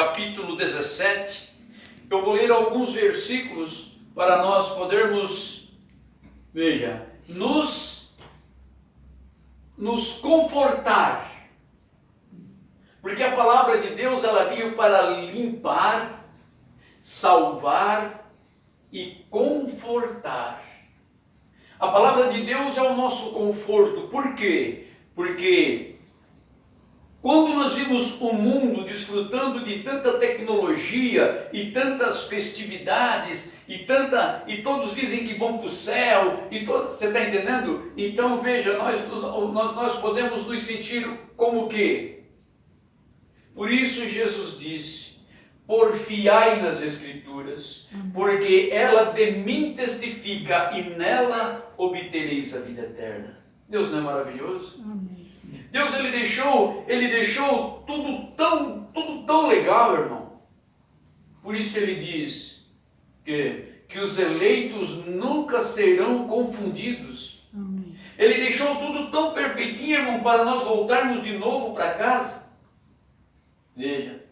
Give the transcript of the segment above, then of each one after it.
capítulo 17. Eu vou ler alguns versículos para nós podermos, veja, nos confortar. Porque a palavra de Deus, ela veio para limpar, salvar e confortar. A palavra de Deus é o nosso conforto. Por quê? Porque quando nós vimos o mundo desfrutando de tanta tecnologia e tantas festividades e todos dizem que vão para o céu, você está entendendo? Então veja, nós podemos nos sentir como o quê? Por isso Jesus disse: porfiai nas Escrituras, porque ela de mim testifica e nela obtereis a vida eterna. Deus não é maravilhoso? Amém. Deus ele deixou tudo tão legal, irmão. Por isso ele diz que os eleitos nunca serão confundidos. Amém. Ele deixou tudo tão perfeitinho, irmão, para nós voltarmos de novo para casa. Veja.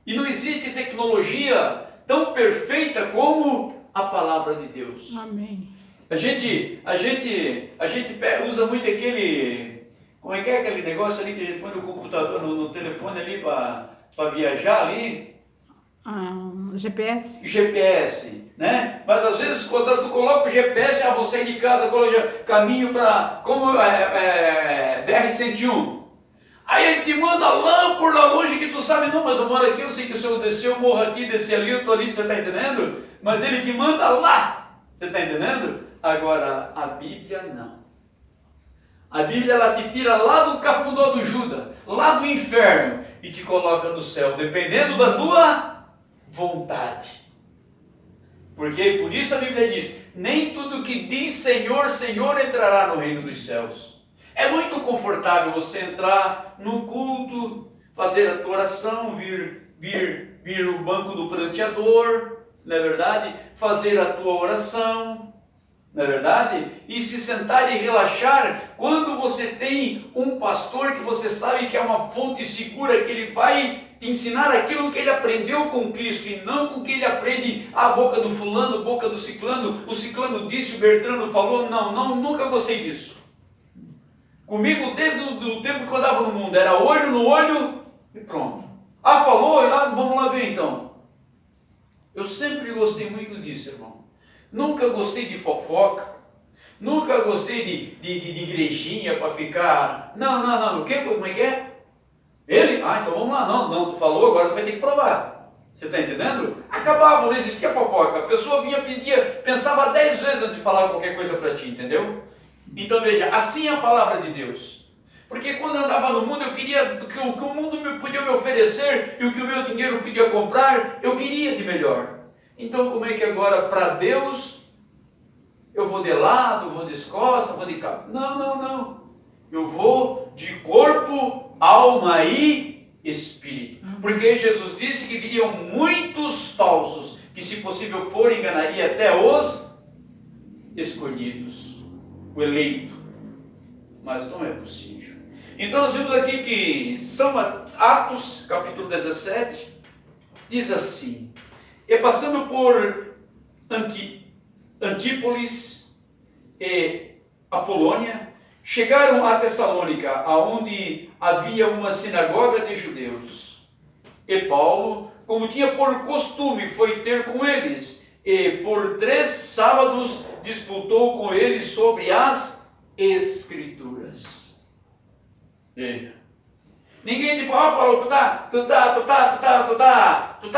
E não existe tecnologia tão perfeita como a palavra de Deus. Amém. A gente usa muito aquele, como é que é aquele negócio ali que a gente põe no computador, no telefone ali para viajar ali? GPS. GPS, né? Mas às vezes quando tu coloca o GPS, você sai de casa, coloca caminho para, como BR-101. Aí ele te manda lá por lá longe que tu sabe, não, mas eu moro aqui, eu sei que se eu descer, eu morro aqui, descer ali, eu estou ali, você está entendendo? Mas ele te manda lá, você está entendendo? Agora, a Bíblia não. A Bíblia, ela te tira lá do cafundó do Judas, lá do inferno, e te coloca no céu, dependendo da tua vontade. Porque por isso a Bíblia diz, nem tudo que diz Senhor, Senhor entrará no reino dos céus. É muito confortável você entrar no culto, fazer a tua oração, vir no banco do pranteador, não é verdade? Fazer a tua oração, não é verdade? E se sentar e relaxar quando você tem um pastor que você sabe que é uma fonte segura, que ele vai te ensinar aquilo que ele aprendeu com Cristo e não com o que ele aprende a boca do fulano, a boca do ciclano, o ciclano disse, o Bertrano falou, não, nunca gostei disso. Comigo, desde o tempo que eu andava no mundo, era olho no olho e pronto. Falou, vamos lá ver então. Eu sempre gostei muito disso, irmão. Nunca gostei de fofoca, nunca gostei de igrejinha para ficar... Não, o quê? Como é que é? Ele? Então vamos lá, não, tu falou, agora tu vai ter que provar. Você está entendendo? Acabava, não existia fofoca. A pessoa vinha, pedia, pensava 10 vezes antes de falar qualquer coisa para ti, entendeu? Então veja, assim é a palavra de Deus. Porque quando eu andava no mundo, eu queria o que o mundo podia me oferecer e o que o meu dinheiro podia comprar, eu queria de melhor. Então como é que agora para Deus eu vou de lado, vou de costas, vou de cabo? Não. Eu vou de corpo, alma e espírito. Porque Jesus disse que viriam muitos falsos, que se possível for enganaria até os escolhidos. O eleito, mas não é possível. Então nós vimos aqui que São Atos, capítulo 17, diz assim, e passando por Antípolis e Apolônia, chegaram a Tessalônica, aonde havia uma sinagoga de judeus. E Paulo, como tinha por costume, foi ter com eles, e por 3 sábados disputou com eles sobre as Escrituras. Veja. Ninguém tipo, Paulo, tu tá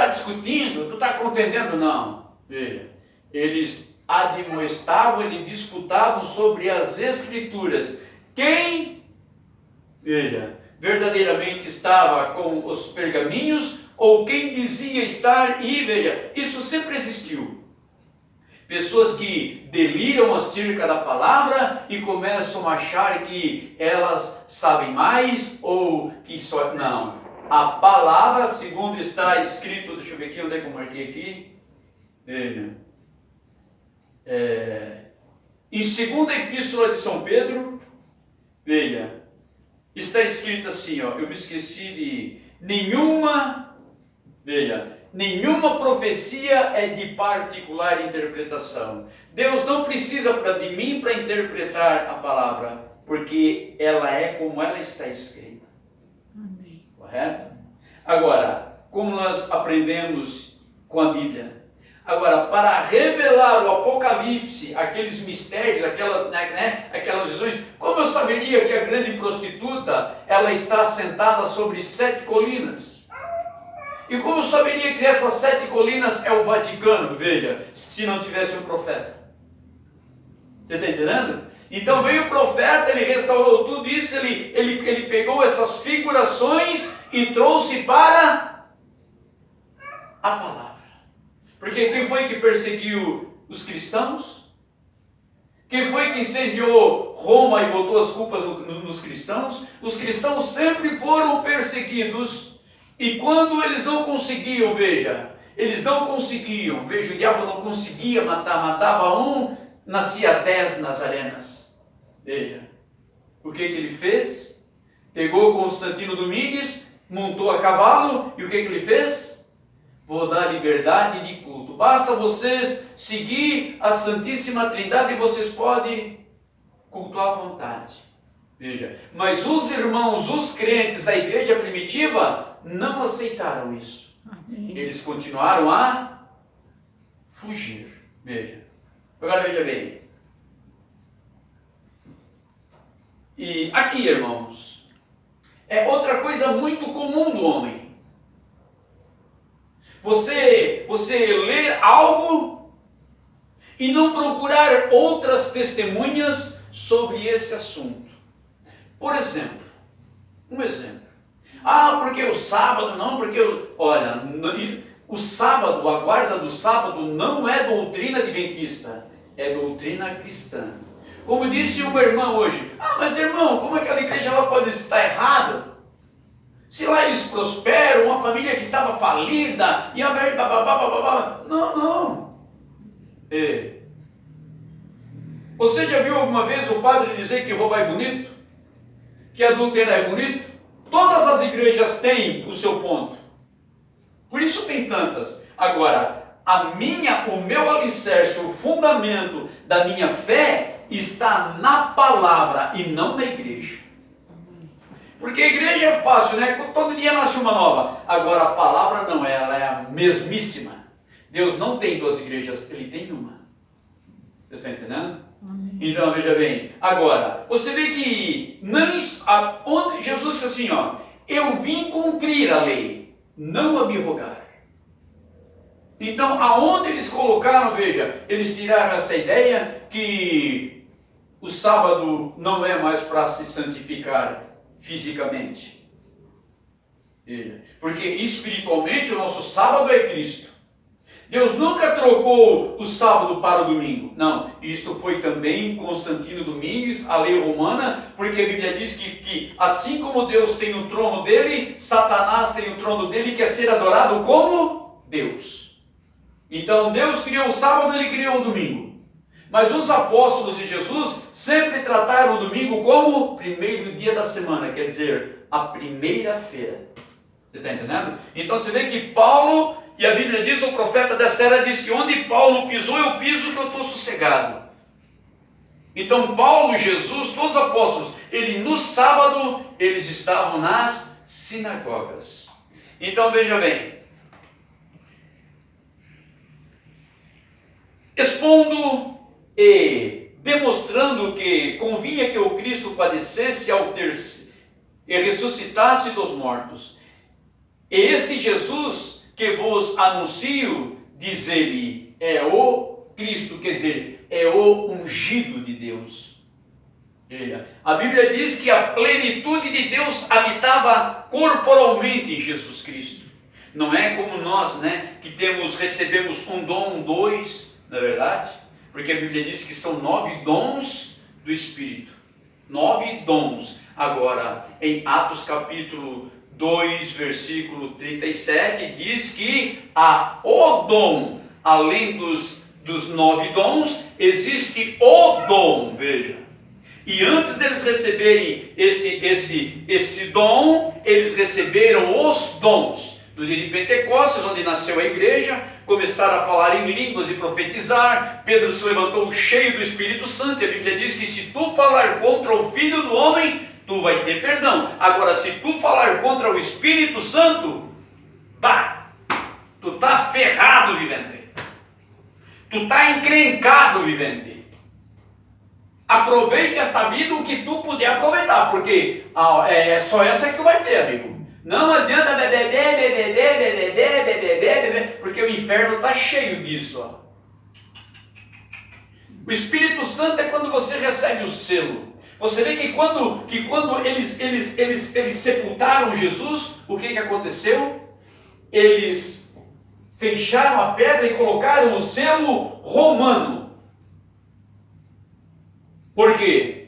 discutindo, tu tá contendendo, não. Veja. Eles admoestavam, eles disputavam sobre as Escrituras. Quem, veja, verdadeiramente estava com os pergaminhos, ou quem dizia estar, e veja, isso sempre existiu. Pessoas que deliram acerca da palavra e começam a achar que elas sabem mais ou que só... Não. A palavra, segundo está escrito, deixa eu ver aqui, onde é que eu marquei aqui? Veja. Em 2ª Epístola de São Pedro, veja, está escrito assim, ó, eu me esqueci de nenhuma, veja, nenhuma profecia é de particular interpretação. Deus não precisa de mim para interpretar a palavra, porque ela é como ela está escrita. Amém. Correto? Agora, como nós aprendemos com a Bíblia? Agora, para revelar o Apocalipse, aqueles mistérios, aquelas visões, como eu saberia que a grande prostituta, ela está sentada sobre 7 colinas? E como eu saberia que essas 7 colinas é o Vaticano? Veja, se não tivesse um profeta. Você está entendendo? Então veio o profeta, ele restaurou tudo isso, ele pegou essas figurações e trouxe para a palavra. Porque quem foi que perseguiu os cristãos? Quem foi que incendiou Roma e botou as culpas nos cristãos? Os cristãos sempre foram perseguidos. E quando eles não conseguiam, veja, o diabo não conseguia matar, matava um, nascia 10 nazarenas. Veja, o que ele fez? Pegou Constantino Domingues, montou a cavalo, e o que ele fez? Vou dar liberdade de culto. Basta vocês seguir a Santíssima Trindade e vocês podem cultuar à vontade. Veja, mas os irmãos, os crentes da igreja primitiva não aceitaram isso. Amém. Eles continuaram a fugir. Veja. Agora veja bem. E aqui, irmãos, é outra coisa muito comum do homem. Você ler algo e não procurar outras testemunhas sobre esse assunto. Por exemplo, um exemplo. Porque o sábado não, olha, o sábado, a guarda do sábado não é doutrina adventista, é doutrina cristã. Como disse uma irmã hoje, mas irmão, como aquela igreja lá pode estar errada? Se lá eles prosperam, uma família que estava falida, e Não. Você já viu alguma vez o padre dizer que roubar é bonito? Que adulterar é bonito? Todas as igrejas têm o seu ponto. Por isso tem tantas. Agora, o meu alicerce, o fundamento da minha fé está na palavra e não na igreja. Porque a igreja é fácil, né? Todo dia nasce uma nova. Agora a palavra não é, ela é a mesmíssima. Deus não tem 2 igrejas, ele tem uma. Você está entendendo? Amém. Então veja bem. Agora, você vê que onde Jesus disse assim, eu vim cumprir a lei, não abrogar. Então, aonde eles colocaram, veja, eles tiraram essa ideia que o sábado não é mais para se santificar fisicamente. Porque espiritualmente o nosso sábado é Cristo. Deus nunca trocou o sábado para o domingo. Não, isto foi também Constantino Domingues, a lei romana, porque a Bíblia diz que assim como Deus tem o trono dele, Satanás tem o trono dele, que é ser adorado como Deus. Então Deus criou o sábado, ele criou o domingo. Mas os apóstolos de Jesus sempre trataram o domingo como o primeiro dia da semana, quer dizer, a primeira-feira. Você está entendendo? Então você vê que Paulo, e a Bíblia diz, o profeta desta era diz que onde Paulo pisou, eu piso que eu estou sossegado. Então Paulo, Jesus, todos os apóstolos, no sábado, eles estavam nas sinagogas. Então veja bem, expondo e demonstrando que convinha que o Cristo padecesse e ressuscitasse dos mortos. E este Jesus que vos anuncio, diz ele, é o Cristo, quer dizer, é o ungido de Deus. A Bíblia diz que a plenitude de Deus habitava corporalmente em Jesus Cristo. Não é como nós, que recebemos um dom, 2, não é verdade? Porque a Bíblia diz que são 9 dons do Espírito. 9 dons. Agora, em Atos capítulo 2, versículo 37, diz que o dom, além dos 9 dons, existe o dom, veja, E antes deles receberem esse dom, eles receberam os dons. No dia de Pentecostes, onde nasceu a igreja, começaram a falar em línguas e profetizar. Pedro se levantou cheio do Espírito Santo, e a Bíblia diz que se tu falar contra o Filho do Homem, tu vai ter perdão. Agora, se tu falar contra o Espírito Santo, tu tá ferrado, vivente. Tu tá encrencado, vivente. Aproveite essa vida o que tu puder aproveitar, porque é só essa que tu vai ter, amigo. Não adianta beber, porque o inferno está cheio disso. Ó. O Espírito Santo é quando você recebe o selo. Você vê que quando eles sepultaram Jesus, o que aconteceu? Eles fecharam a pedra e colocaram o selo romano. Por quê?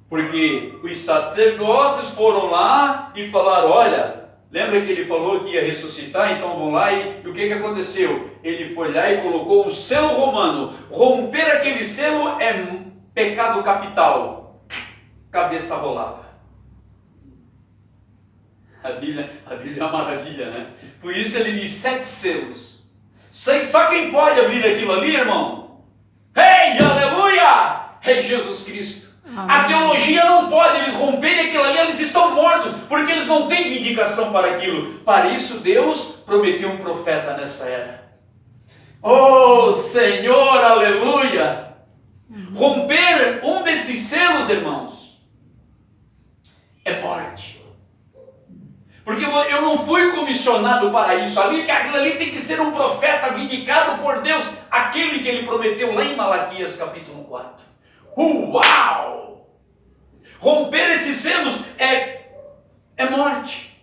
Porque os sacerdotes foram lá e falaram, olha, lembra que ele falou que ia ressuscitar, então vão lá e o que aconteceu? Ele foi lá e colocou um selo romano. Romper aquele selo é pecado capital. Cabeça rolava. A Bíblia é uma maravilha, né? Por isso ele diz 7 selos. Só quem pode abrir aquilo ali, irmão? Ei, aleluia! É Jesus Cristo. A teologia não pode, eles romperem aquilo ali, eles estão mortos, porque eles não têm vindicação para aquilo. Para isso Deus prometeu um profeta nessa era. Oh Senhor, aleluia! Romper um desses selos, irmãos, é morte. Porque eu não fui comissionado para isso. Aquilo ali tem que ser um profeta vindicado por Deus, aquele que ele prometeu lá em Malaquias capítulo 4. Uau! Romper esses selos é morte.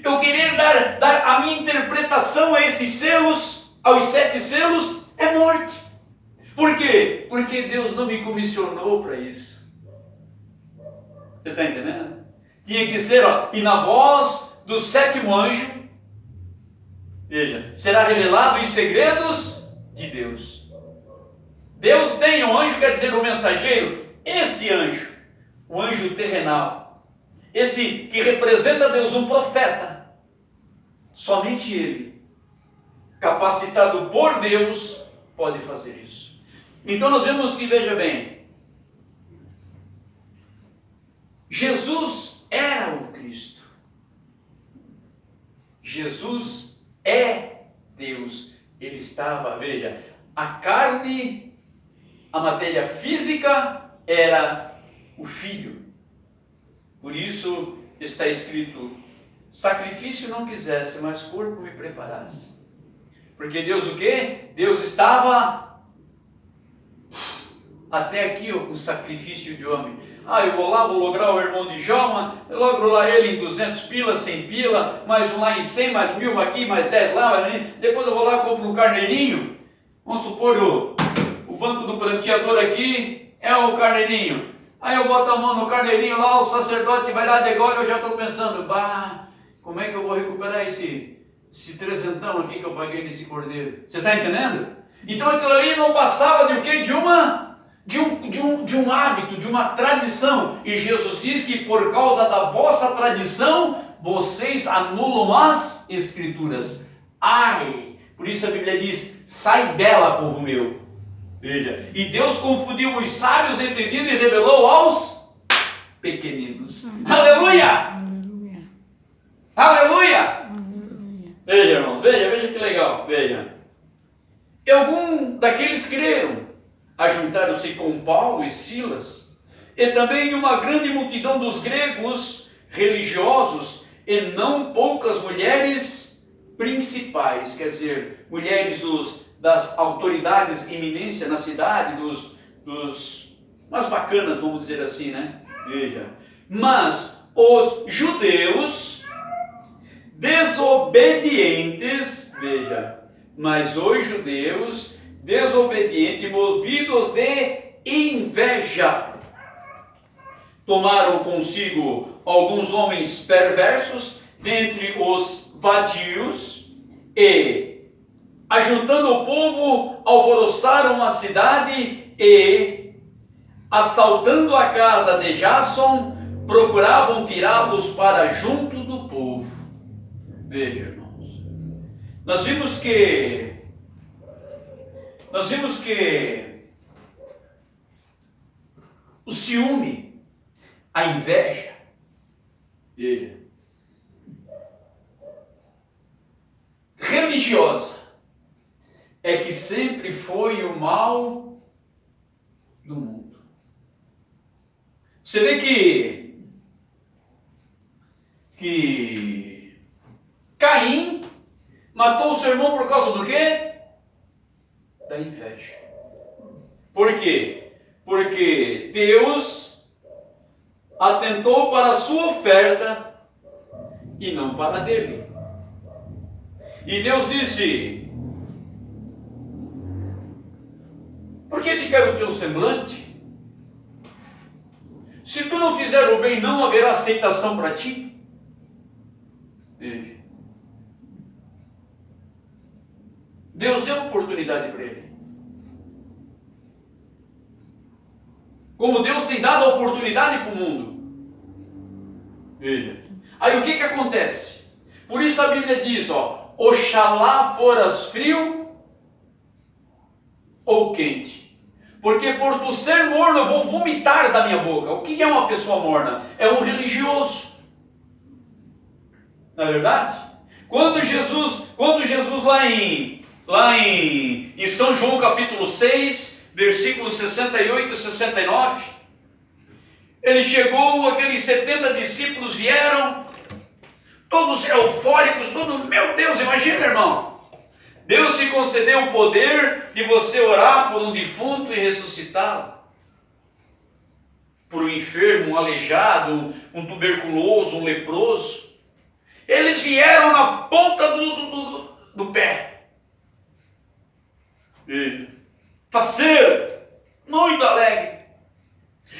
Eu querer dar a minha interpretação a esses selos, aos 7 selos, é morte. Por quê? Porque Deus não me comissionou para isso. Você está entendendo? Tinha que ser, e na voz do 7º anjo, veja, será revelado os segredos de Deus. Deus tem um anjo, quer dizer, um mensageiro. Esse anjo, o anjo terrenal, esse que representa Deus, um profeta, somente ele, capacitado por Deus, pode fazer isso. Então nós vemos que, veja bem, Jesus era o Cristo. Jesus é Deus. Ele estava, veja, a carne, a matéria física era o Filho. Por isso está escrito, sacrifício não quisesse, mas corpo me preparasse. Porque Deus o quê? Deus estava até aqui o sacrifício de homem. Eu vou lá, vou lograr o irmão de Joma, eu logro lá ele em 200 pila, 100 pila, mais um lá em 100, mais 1000 aqui, mais 10 lá, depois eu vou lá, compro um carneirinho. Vamos supor o banco do pranteador aqui é o carneirinho. Aí eu boto a mão no carneirinho lá, o sacerdote vai lá, degola, eu já estou pensando, como é que eu vou recuperar esse trezentão aqui que eu paguei nesse cordeiro? Você está entendendo? Então aquilo ali não passava de o quê? De um hábito, de uma tradição. E Jesus diz que por causa da vossa tradição, vocês anulam as Escrituras. Por isso a Bíblia diz, sai dela, povo meu. Veja, e Deus confundiu os sábios entendidos e revelou aos pequeninos. Aleluia! Aleluia! Veja, irmão, veja que legal, veja. E algum daqueles creram, ajuntaram-se com Paulo e Silas, e também uma grande multidão dos gregos religiosos, e não poucas mulheres principais, quer dizer, mulheres das autoridades eminência na cidade, umas bacanas, vamos dizer assim, né? Veja, mas os judeus desobedientes, veja, mas os judeus desobedientes, movidos de inveja, tomaram consigo alguns homens perversos dentre os vadios e, ajuntando o povo, alvoroçaram a cidade e assaltando a casa de Jasson, procuravam tirá-los para junto do povo. Veja, irmãos, nós vimos que o ciúme, a inveja, veja, religiosa, é que sempre foi o mal do mundo. Você vê que Caim matou o seu irmão por causa do quê? Da inveja. Por quê? Porque Deus atentou para a sua oferta e não para a dele. E Deus disse: por que te caiu o teu semblante? Se tu não fizer o bem, não haverá aceitação para ti. Veja. Deus deu oportunidade para ele. Como Deus tem dado a oportunidade para o mundo. Veja. Aí o que acontece? Por isso a Bíblia diz, oxalá foras frio ou quente. Porque por tu ser morno eu vou vomitar da minha boca. O que é uma pessoa morna? É um religioso. Não é verdade? Quando Jesus lá em São João capítulo 6, versículos 68 e 69, ele chegou, aqueles 70 discípulos vieram, todos eufóricos, meu Deus, imagina, irmão. Deus te concedeu o poder de você orar por um defunto e ressuscitá-lo. Por um enfermo, um aleijado, um tuberculoso, um leproso. Eles vieram na ponta do pé. E faceiro, muito alegre.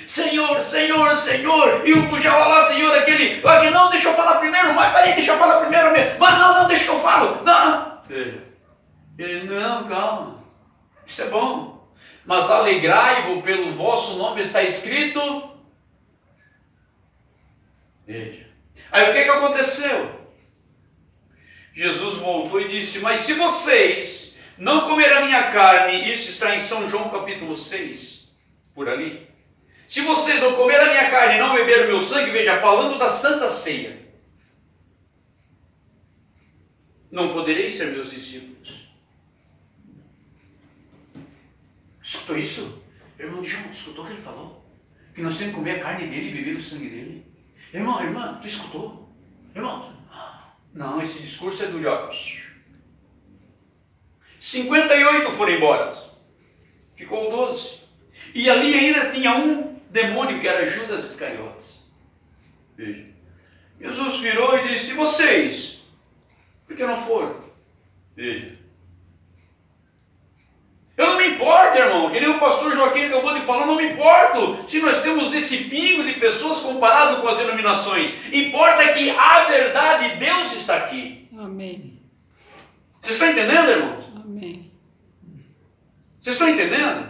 Senhor, Senhor, Senhor. E o puxava lá, Senhor, aquele não, deixa eu falar primeiro, mas peraí, deixa eu falar primeiro. Mas não, deixa que eu falo. Não. Ele, não, calma, isso é bom, mas alegrai-vos pelo vosso nome está escrito. Veja. Aí o que aconteceu? Jesus voltou e disse: mas se vocês não comerem a minha carne, isso está em São João capítulo 6, por ali. Se vocês não comerem a minha carne e não beberem o meu sangue, veja, falando da Santa Ceia, não podereis ser meus discípulos. Escutou isso? Irmão, escutou o que ele falou? Que nós temos que comer a carne dele e beber o sangue dele. Irmã, tu escutou? Irmão, não, esse discurso é do diabo. 58 foram embora. Ficou 12. E ali ainda tinha um demônio que era Judas Iscariotes. Veja. Jesus virou e disse: e vocês? Por que não foram? Veja. Eu não me importo, irmão, que nem o pastor Joaquim acabou de falar, não me importo se nós temos desse pingo de pessoas comparado com as denominações. Importa que a verdade de Deus está aqui. Amém. Vocês estão entendendo, irmãos? Amém. Vocês estão entendendo?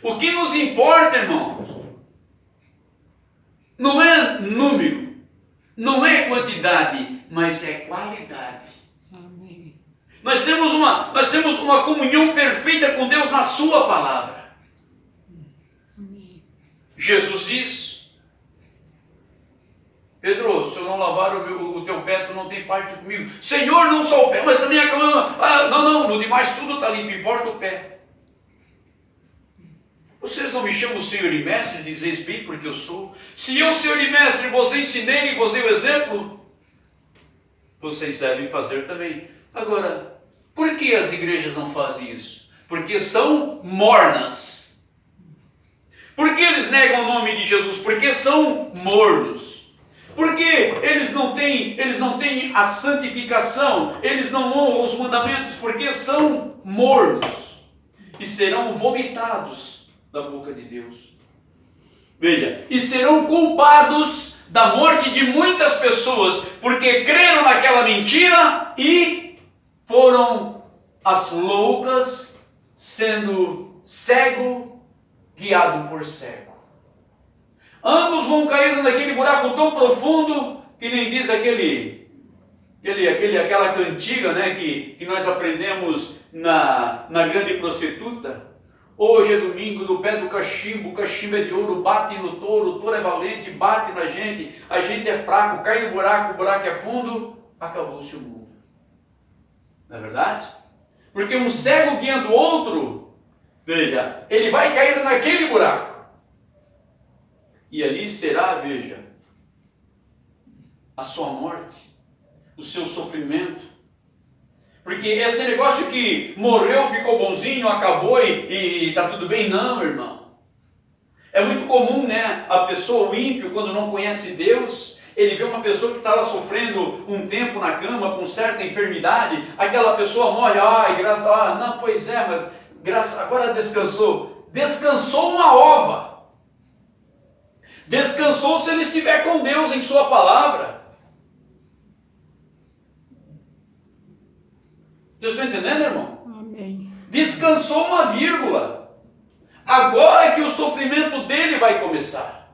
O que nos importa, irmãos, não é número, não é quantidade, mas é qualidade. Amém. Nós temos uma comunhão perfeita com Deus na sua palavra. Amém. Jesus diz: Pedro, se eu não lavar o teu pé, tu não tem parte comigo. Senhor, não só o pé, mas também a cama. Não, no demais tudo está limpo, importa o pé. Vocês não me chamam Senhor e Mestre, dizeis bem porque eu sou. Se eu, Senhor e Mestre, vos ensinei e vos dei o exemplo, vocês devem fazer também. Agora, por que as igrejas não fazem isso? Porque são mornas. Por que eles negam o nome de Jesus? Porque são mornos. Porque eles não têm a santificação, eles não honram os mandamentos, porque são mornos e serão vomitados da boca de Deus. Veja, e serão culpados da morte de muitas pessoas, porque creram naquela mentira e foram as loucas, sendo cego, guiado por cego. Ambos vão cair naquele buraco tão profundo que nem diz aquela cantiga, né, que nós aprendemos na grande prostituta. Hoje é domingo, no pé do cachimbo, o cachimbo é de ouro, bate no touro, o touro é valente, bate na gente, a gente é fraco, cai no buraco, o buraco é fundo, acabou-se o mundo. Não é verdade? Porque um cego guiando o outro, veja, ele vai cair naquele buraco. E ali será, veja, a sua morte, o seu sofrimento. Porque esse negócio que morreu, ficou bonzinho, acabou e está tudo bem, não, irmão. É muito comum, né, a pessoa, o ímpio, quando não conhece Deus, ele vê uma pessoa que está lá sofrendo um tempo na cama com certa enfermidade, aquela pessoa morre, não, pois é, mas agora descansou. Descansou uma ova. Descansou se ele estiver com Deus em sua palavra. Vocês estão entendendo, irmão? Amém. Descansou uma vírgula. Agora é que o sofrimento dele vai começar.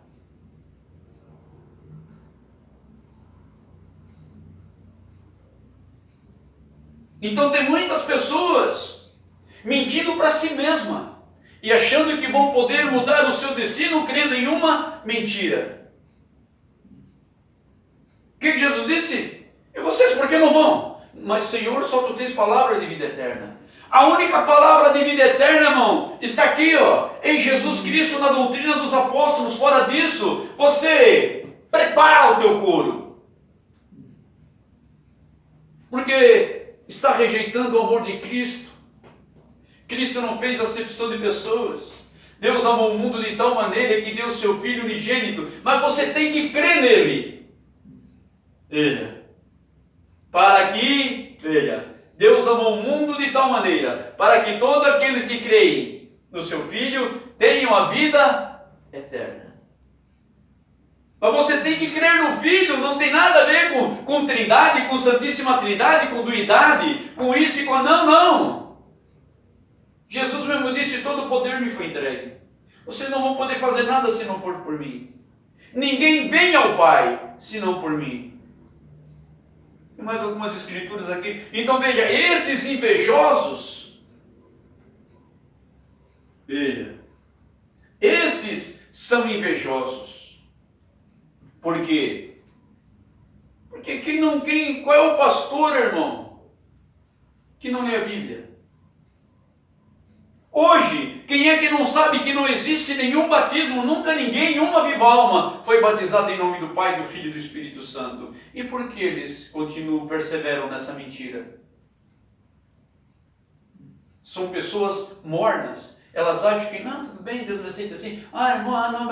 Então tem muitas pessoas mentindo para si mesma e achando que vão poder mudar o seu destino crendo em uma mentira. O que Jesus disse? E vocês por que não vão? Mas Senhor, só tu tens palavra de vida eterna. A única palavra de vida eterna, irmão, está aqui, em Jesus Cristo, na doutrina dos apóstolos. Fora disso, você prepara o teu couro. Porque está rejeitando o amor de Cristo. Cristo não fez acepção de pessoas. Deus amou o mundo de tal maneira que deu seu Filho unigênito. Mas você tem que crer nele. Para que, Deus amou o mundo de tal maneira, para que todos aqueles que creem no seu Filho tenham a vida eterna. Mas você tem que crer no Filho, não tem nada a ver com Trindade, com Santíssima Trindade, com duidade, com isso e com não. Jesus mesmo disse, todo o poder me foi entregue. Vocês não vão poder fazer nada se não for por mim. Ninguém vem ao Pai, senão por mim. Tem mais algumas escrituras aqui. Então veja, esses invejosos, esses são invejosos. Por quê? Porque qual é o pastor, irmão, que não lê a Bíblia? Hoje, quem é que não sabe que não existe nenhum batismo, nunca ninguém, uma viva alma, foi batizado em nome do Pai, do Filho e do Espírito Santo? E por que eles perseveram nessa mentira? São pessoas mornas. Elas acham que, não, tudo bem, Deus me aceita assim. Irmão, não,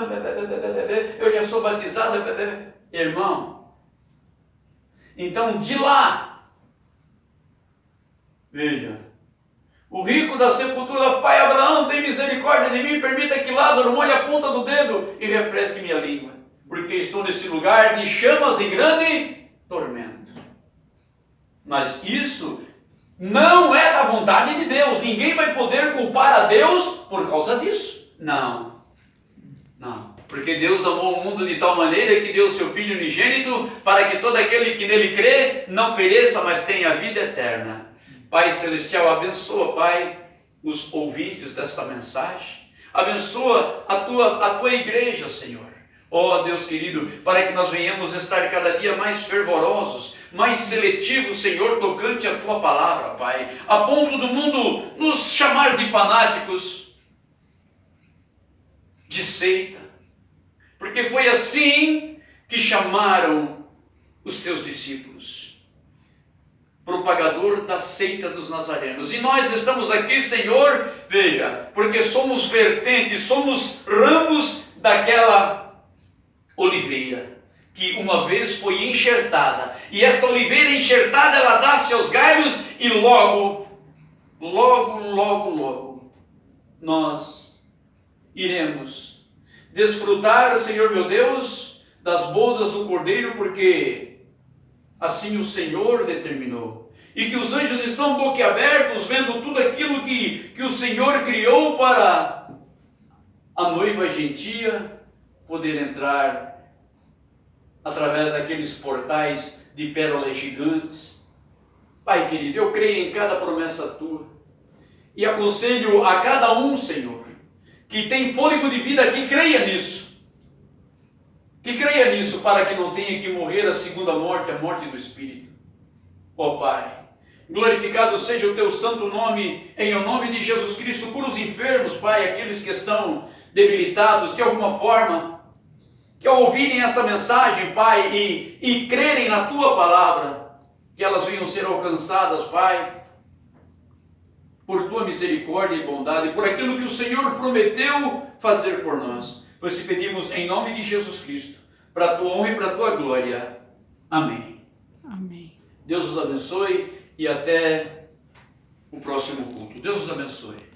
eu já sou batizado. Irmão, então de lá, veja, o rico da sepultura, Pai Abraão, tem misericórdia de mim, permita que Lázaro molhe a ponta do dedo e refresque minha língua, porque estou nesse lugar de chamas e grande tormento. Mas isso não é da vontade de Deus. Ninguém vai poder culpar a Deus por causa disso. Não. Porque Deus amou o mundo de tal maneira que deu o seu Filho unigênito para que todo aquele que nele crê não pereça, mas tenha a vida eterna. Pai Celestial, abençoa, Pai, os ouvintes desta mensagem. Abençoa a tua igreja, Senhor. Ó Deus querido, para que nós venhamos estar cada dia mais fervorosos, mais seletivos, Senhor, tocante a tua palavra, Pai. A ponto do mundo nos chamar de fanáticos, de seita. Porque foi assim que chamaram os teus discípulos. Propagador da seita dos nazarenos. E nós estamos aqui, Senhor, veja, porque somos vertentes, somos ramos daquela oliveira, que uma vez foi enxertada. E esta oliveira enxertada, ela dá seus galhos e logo, nós iremos desfrutar, Senhor meu Deus, das bodas do Cordeiro, porque assim o Senhor determinou. E que os anjos estão boquiabertos, vendo tudo aquilo que o Senhor criou para a noiva gentia poder entrar através daqueles portais de pérolas gigantes. Pai querido, eu creio em cada promessa tua e aconselho a cada um, Senhor, que tem fôlego de vida, que creia nisso. Que creia nisso para que não tenha que morrer a segunda morte, a morte do Espírito. Ó Pai, glorificado seja o teu santo nome, em o nome de Jesus Cristo. Cura os enfermos, Pai, aqueles que estão debilitados de alguma forma, que ao ouvirem esta mensagem, Pai, e crerem na tua palavra, que elas venham ser alcançadas, Pai, por tua misericórdia e bondade, por aquilo que o Senhor prometeu fazer por nós. Pois te pedimos em nome de Jesus Cristo, para a tua honra e para a tua glória. Amém. Amém. Deus os abençoe e até o próximo culto. Deus os abençoe.